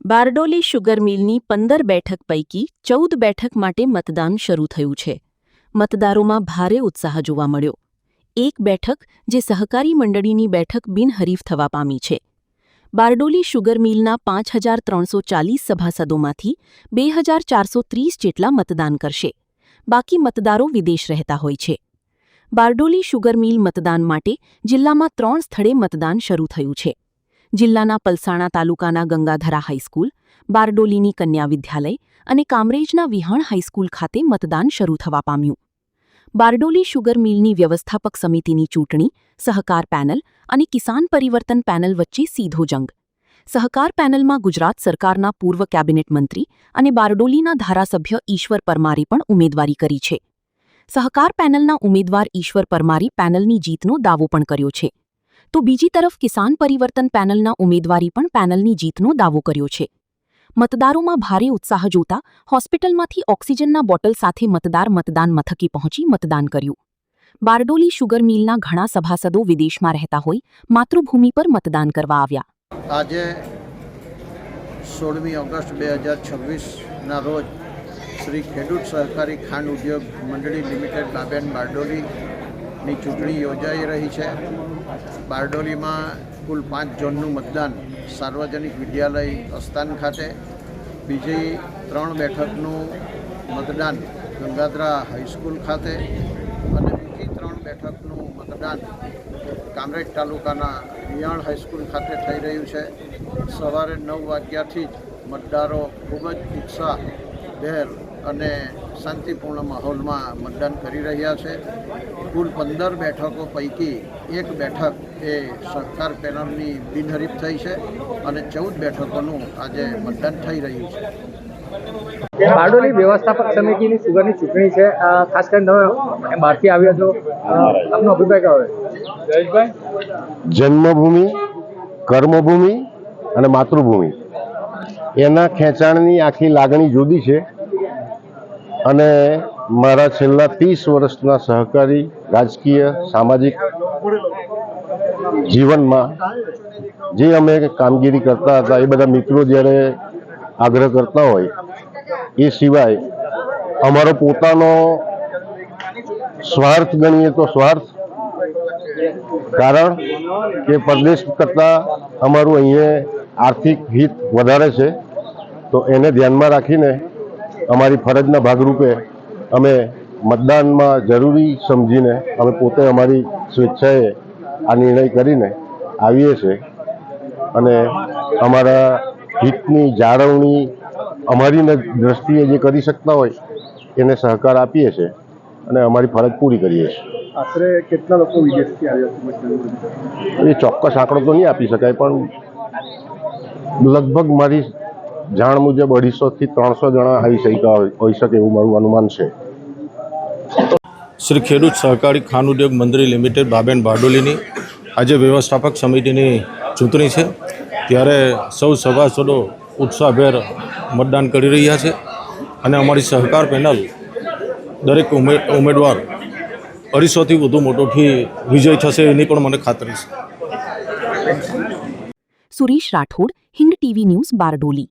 Bardoli sugar મિલની 15 બેઠક પૈકી 14 બેઠક માટે મતદાન શરૂ થયું છે. મતદારોમાં ભારે ઉત્સાહ જોવા મળ્યો. એક બેઠક જે સહકારી મંડળીની બેઠક બિનહરીફ થવા પામી છે. બારડોલી શુગર મિલના 5340 સભાસદોમાંથી 2430 જેટલા મતદાન કરશે. બાકી મતદારો વિદેશ રહેતા હોય છે. બારડોલી શુગર મિલ મતદાન માટે જિલ્લામાં 3 સ્થળે મતદાન શરૂ થયું છે. જિલ્લાના પલસાણા તાલુકાના ગંગાધરા હાઈસ્કૂલ, બારડોલીની કન્યા વિદ્યાલય અને કામરેજના વિહાણ હાઈસ્કૂલ ખાતે મતદાન શરૂ થવા પામ્યું. બારડોલી શુગર મિલની વ્યવસ્થાપક સમિતિની ચૂંટણી સહકાર પેનલ અને કિસાન પરિવર્તન પેનલ વચ્ચે સીધો જંગ. સહકાર પેનલમાં ગુજરાત સરકારના પૂર્વ કેબિનેટ મંત્રી અને બારડોલીના ધારાસભ્ય ઈશ્વર પરમારે પણ ઉમેદવારી કરી છે. સહકાર પેનલના ઉમેદવાર ઈશ્વર પરમારે પેનલની જીતનો દાવો પણ કર્યો છે. તો બીજી તરફ કિસાન પરિવર્તન પેનલના ઉમેદવારી પણ પેનલની જીતનો દાવો કર્યો છે. મતદારોમાં ભારે ઉત્સાહ જોતા હોસ્પિટલમાંથી ઓક્સિજનના બોટલ સાથે મતદાર મતદાન મથકે પહોંચી મતદાન કર્યું. બારડોલી શુગર મિલના ઘણા સભાસદો વિદેશમાં રહેતા હોય માતૃભૂમિ પર મતદાન કરવા આવ્યા. આજે 16મી ઓગસ્ટ 2026ના રોજ શ્રી ખેડૂત સહકારી ખાંડ ઉદ્યોગ મંડળી લિમિટેડ બાબેન બારડોલીની ચૂંટણી યોજાઈ રહી છે. બારડોલીમાં કુલ 5 ઝોનનું મતદાન સાર્વજનિક વિદ્યાલય અસ્તાન ખાતે, બીજી 3 બેઠકનું મતદાન ગંગાધરા હાઈસ્કૂલ ખાતે અને બીજી 3 બેઠકનું મતદાન કામરેજ તાલુકાના વિહાણ હાઈસ્કૂલ ખાતે થઈ રહ્યું છે. સવારે 9 વાગ્યાથી જ મતદારો ખૂબ જ ઉત્સાહભેર અને શાંતિપૂર્ણ માહોલમાં મતદાન કરી રહ્યા છે. કુલ 15 બેઠકો પૈકી એક બેઠક એ સહકાર પેનલની બિનહરીફ થઈ છે અને 14 બેઠકોનું આજે મતદાન થઈ રહ્યું છે. બારડોલી વ્યવસ્થાપક સમિતિની સુગરની ચૂંટણી છે. ખાસ કરીને તમે બહારથી આવ્યા છો, આપનો અભિપ્રાય કયો છે? જન્મભૂમિ, કર્મભૂમિ અને માતૃભૂમિ એના ખેંચાણની આખી લાગણી જુદી છે. અને મારા છેલ્લા 30 વર્ષના સહકારી રાજકીય સામાજિક જીવનમાં જે અમે કામગીરી કરતા હતા એ બધા મિત્રો જ્યારે આગ્રહ કરતા હોય એ સિવાય અમારો પોતાનો સ્વાર્થ ગણીએ તો સ્વાર્થ, કારણ કે પરદેશ કરતાં અમારું અહીંયા આર્થિક હિત વધારે છે. તો એને ધ્યાનમાં રાખીને અમારી ફરજના ભાગરૂપે અમે મતદાનમાં જરૂરી સમજીને અમે પોતે અમારી સ્વેચ્છાએ આ નિર્ણય કરીને આવીએ છીએ અને અમારા હિતની જાળવણી અમારી દ્રષ્ટિએ જે કરી શકતા હોય એને સહકાર આપીએ છીએ અને અમારી ફરજ પૂરી કરીએ છીએ. આશરે કેટલા લોકો વિદેશથી આવ્યા છે? એ ચોક્કસ આંકડો તો નહીં આપી શકાય, પણ લગભગ મારી જાણ મુજબ 250 થી 300 જણા હોઈ શકે એવું મારું અનુમાન છે. શ્રી ખેડૂત સહકારી ખાંડ ઉદ્યોગ મંડળી લિમિટેડ બાબેન બારડોલીની આજે વ્યવસ્થાપક સમિતિની ચૂંટણી છે, ત્યારે સૌ સભાસદો ઉત્સાહભેર મતદાન કરી રહ્યા છે અને અમારી સહકાર પેનલ દરેક ઉમેદવાર 250થી વધુ મતોથી વિજય થશે એની પણ મને ખાતરી છે. Suresh Rathod, Hind TV news, Bardoli.